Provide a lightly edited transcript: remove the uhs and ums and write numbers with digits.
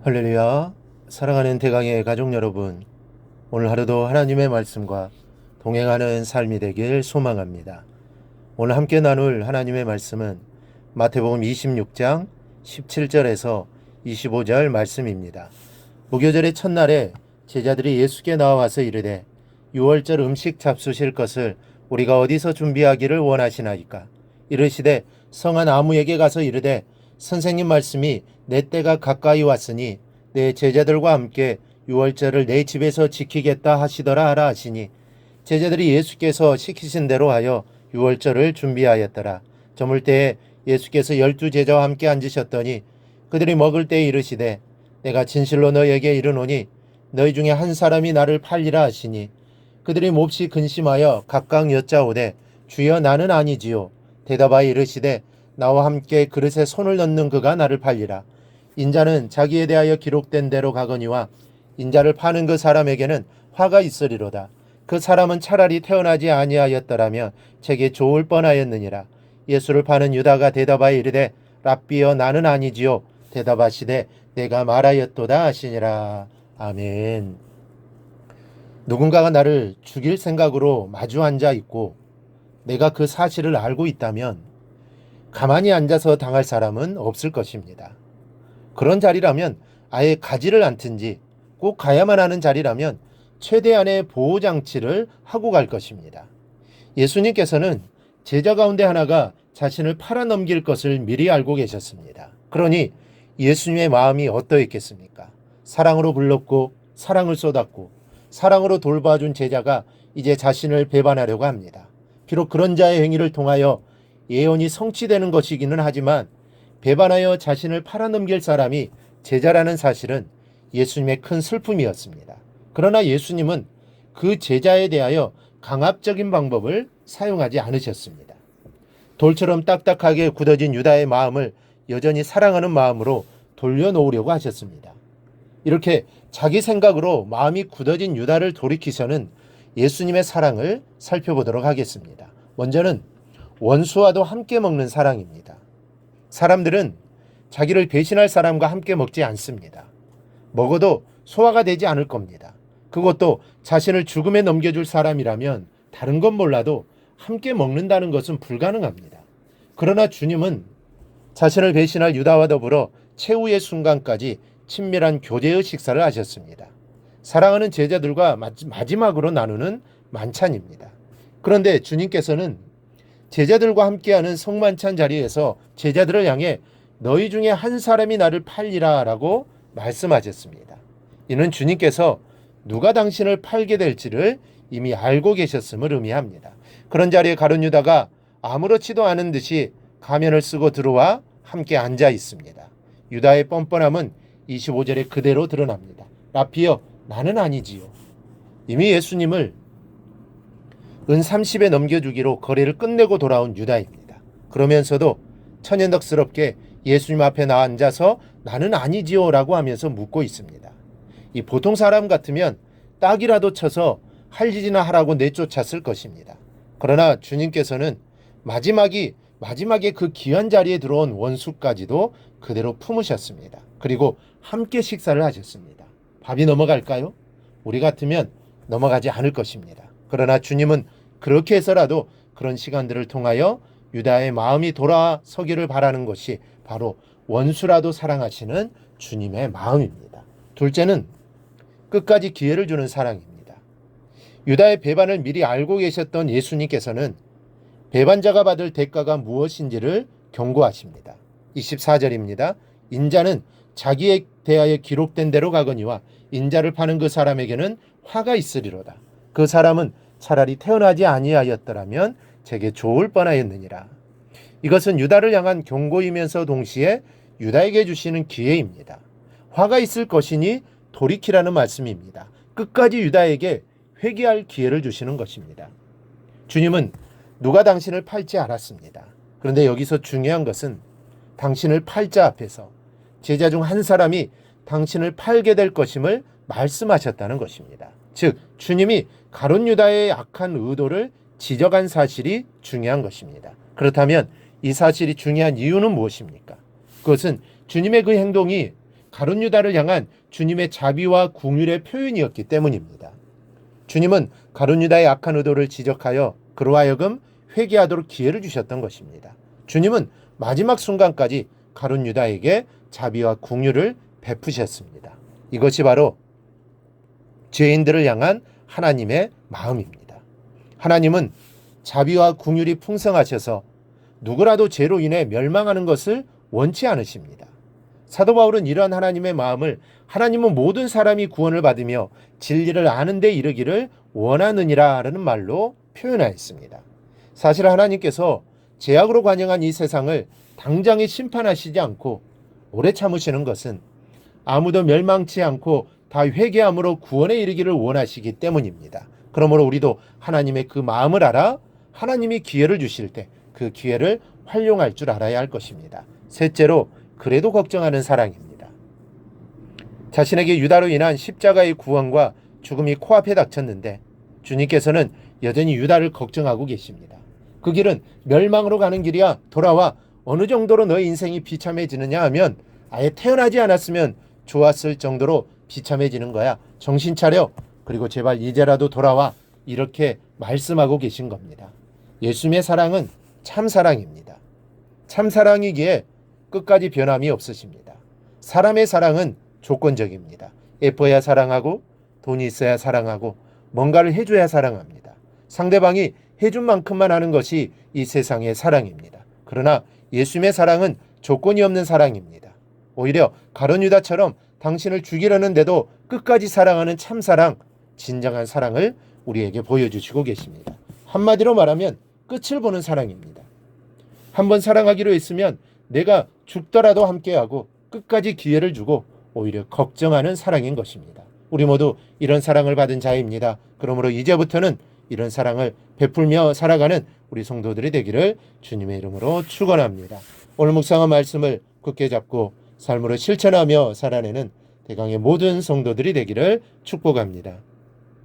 할렐루야. 사랑하는 대강의 가족 여러분, 오늘 하루도 하나님의 말씀과 동행하는 삶이 되길 소망합니다. 오늘 함께 나눌 하나님의 말씀은 마태복음 26장 17절에서 25절 말씀입니다. 무교절의 첫날에 제자들이 예수께 나와서 이르되 유월절 음식 잡수실 것을 우리가 어디서 준비하기를 원하시나이까? 이르시되 성한 아무에게 가서 이르되 선생님 말씀이 내 때가 가까이 왔으니 내 제자들과 함께 유월절을 내 집에서 지키겠다 하시더라 하라 하시니 제자들이 예수께서 시키신 대로 하여 유월절을 준비하였더라. 저물 때에 예수께서 12 제자와 함께 앉으셨더니 그들이 먹을 때에 이르시되 내가 진실로 너희에게 이르노니 너희 중에 한 사람이 나를 팔리라 하시니 그들이 몹시 근심하여 각각 여짜오되 주여 나는 아니지요. 대답하여 이르시되 나와 함께 그릇에 손을 넣는 그가 나를 팔리라. 인자는 자기에 대하여 기록된 대로 가거니와 인자를 파는 그 사람에게는 화가 있으리로다. 그 사람은 차라리 태어나지 아니하였더라면 제게 좋을 뻔하였느니라. 예수를 파는 유다가 대답하여 이르되 랍비여 나는 아니지요. 대답하시되 내가 말하였도다 하시니라. 아멘. 누군가가 나를 죽일 생각으로 마주 앉아 있고 내가 그 사실을 알고 있다면 가만히 앉아서 당할 사람은 없을 것입니다. 그런 자리라면 아예 가지를 않든지 꼭 가야만 하는 자리라면 최대한의 보호장치를 하고 갈 것입니다. 예수님께서는 제자 가운데 하나가 자신을 팔아넘길 것을 미리 알고 계셨습니다. 그러니 예수님의 마음이 어떠했겠습니까? 사랑으로 불렀고 사랑을 쏟았고 사랑으로 돌봐준 제자가 이제 자신을 배반하려고 합니다. 비록 그런 자의 행위를 통하여 예언이 성취되는 것이기는 하지만 배반하여 자신을 팔아넘길 사람이 제자라는 사실은 예수님의 큰 슬픔이었습니다. 그러나 예수님은 그 제자에 대하여 강압적인 방법을 사용하지 않으셨습니다. 돌처럼 딱딱하게 굳어진 유다의 마음을 여전히 사랑하는 마음으로 돌려놓으려고 하셨습니다. 이렇게 자기 생각으로 마음이 굳어진 유다를 돌이키서는 예수님의 사랑을 살펴보도록 하겠습니다. 먼저는 원수와도 함께 먹는 사랑입니다. 사람들은 자기를 배신할 사람과 함께 먹지 않습니다. 먹어도 소화가 되지 않을 겁니다. 그것도 자신을 죽음에 넘겨줄 사람이라면 다른 건 몰라도 함께 먹는다는 것은 불가능합니다. 그러나 주님은 자신을 배신할 유다와 더불어 최후의 순간까지 친밀한 교제의 식사를 하셨습니다. 사랑하는 제자들과 마지막으로 나누는 만찬입니다. 그런데 주님께서는 제자들과 함께하는 성만찬 자리에서 제자들을 향해 너희 중에 한 사람이 나를 팔리라 라고 말씀하셨습니다. 이는 주님께서 누가 당신을 팔게 될지를 이미 알고 계셨음을 의미합니다. 그런 자리에 가룟 유다가 아무렇지도 않은 듯이 가면을 쓰고 들어와 함께 앉아 있습니다. 유다의 뻔뻔함은 25절에 그대로 드러납니다. 랍비여 나는 아니지요. 이미 예수님을 은 30에 넘겨주기로 거래를 끝내고 돌아온 유다입니다. 그러면서도 천연덕스럽게 예수님 앞에 나와 앉아서 나는 아니지요 라고 하면서 묻고 있습니다. 이 보통 사람 같으면 딱이라도 쳐서 할 짓이나 하라고 내쫓았을 것입니다. 그러나 주님께서는 마지막에 그 귀한 자리에 들어온 원수까지도 그대로 품으셨습니다. 그리고 함께 식사를 하셨습니다. 밥이 넘어갈까요? 우리 같으면 넘어가지 않을 것입니다. 그러나 주님은 그렇게 해서라도 그런 시간들을 통하여 유다의 마음이 돌아서기를 바라는 것이 바로 원수라도 사랑하시는 주님의 마음입니다. 둘째는 끝까지 기회를 주는 사랑입니다. 유다의 배반을 미리 알고 계셨던 예수님께서는 배반자가 받을 대가가 무엇인지를 경고하십니다. 24절입니다. 인자는 자기에 대하여 기록된 대로 가거니와 인자를 파는 그 사람에게는 화가 있으리로다. 그 사람은 차라리 태어나지 아니하였더라면 제게 좋을 뻔하였느니라. 이것은 유다를 향한 경고이면서 동시에 유다에게 주시는 기회입니다. 화가 있을 것이니 돌이키라는 말씀입니다. 끝까지 유다에게 회개할 기회를 주시는 것입니다. 주님은 누가 당신을 팔지 알았습니다. 그런데 여기서 중요한 것은 당신을 팔자 앞에서 제자 중 한 사람이 당신을 팔게 될 것임을 말씀하셨다는 것입니다. 즉 주님이 가룟 유다의 악한 의도를 지적한 사실이 중요한 것입니다. 그렇다면 이 사실이 중요한 이유는 무엇입니까? 그것은 주님의 그 행동이 가룟 유다를 향한 주님의 자비와 긍휼의 표현이었기 때문입니다. 주님은 가룟 유다의 악한 의도를 지적하여 그로 하여금 회개하도록 기회를 주셨던 것입니다. 주님은 마지막 순간까지 가룟 유다에게 자비와 긍휼을 베푸셨습니다. 이것이 바로 죄인들을 향한 하나님의 마음입니다. 하나님은 자비와 긍휼이 풍성하셔서 누구라도 죄로 인해 멸망하는 것을 원치 않으십니다. 사도 바울은 이러한 하나님의 마음을 하나님은 모든 사람이 구원을 받으며 진리를 아는 데 이르기를 원하느니라라는 말로 표현하였습니다. 사실 하나님께서 죄악으로 관영한 이 세상을 당장에 심판하시지 않고 오래 참으시는 것은 아무도 멸망치 않고 다 회개함으로 구원에 이르기를 원하시기 때문입니다. 그러므로 우리도 하나님의 그 마음을 알아 하나님이 기회를 주실 때 그 기회를 활용할 줄 알아야 할 것입니다. 셋째로, 그래도 걱정하는 사랑입니다. 자신에게 유다로 인한 십자가의 구원과 죽음이 코앞에 닥쳤는데 주님께서는 여전히 유다를 걱정하고 계십니다. 그 길은 멸망으로 가는 길이야. 돌아와. 어느 정도로 너의 인생이 비참해지느냐 하면 아예 태어나지 않았으면 좋았을 정도로 비참해지는 거야. 정신 차려. 그리고 제발 이제라도 돌아와. 이렇게 말씀하고 계신 겁니다. 예수님의 사랑은 참사랑입니다. 참사랑이기에 끝까지 변함이 없으십니다. 사람의 사랑은 조건적입니다. 예뻐야 사랑하고 돈이 있어야 사랑하고 뭔가를 해줘야 사랑합니다. 상대방이 해준 만큼만 하는 것이 이 세상의 사랑입니다. 그러나 예수님의 사랑은 조건이 없는 사랑입니다. 오히려 가룟 유다처럼 당신을 죽이려는데도 끝까지 사랑하는 참사랑, 진정한 사랑을 우리에게 보여주시고 계십니다. 한마디로 말하면 끝을 보는 사랑입니다. 한번 사랑하기로 했으면 내가 죽더라도 함께하고 끝까지 기회를 주고 오히려 걱정하는 사랑인 것입니다. 우리 모두 이런 사랑을 받은 자입니다. 그러므로 이제부터는 이런 사랑을 베풀며 살아가는 우리 성도들이 되기를 주님의 이름으로 축원합니다. 오늘 묵상한 말씀을 굳게 잡고 삶으로 실천하며 살아내는 대강의 모든 성도들이 되기를 축복합니다.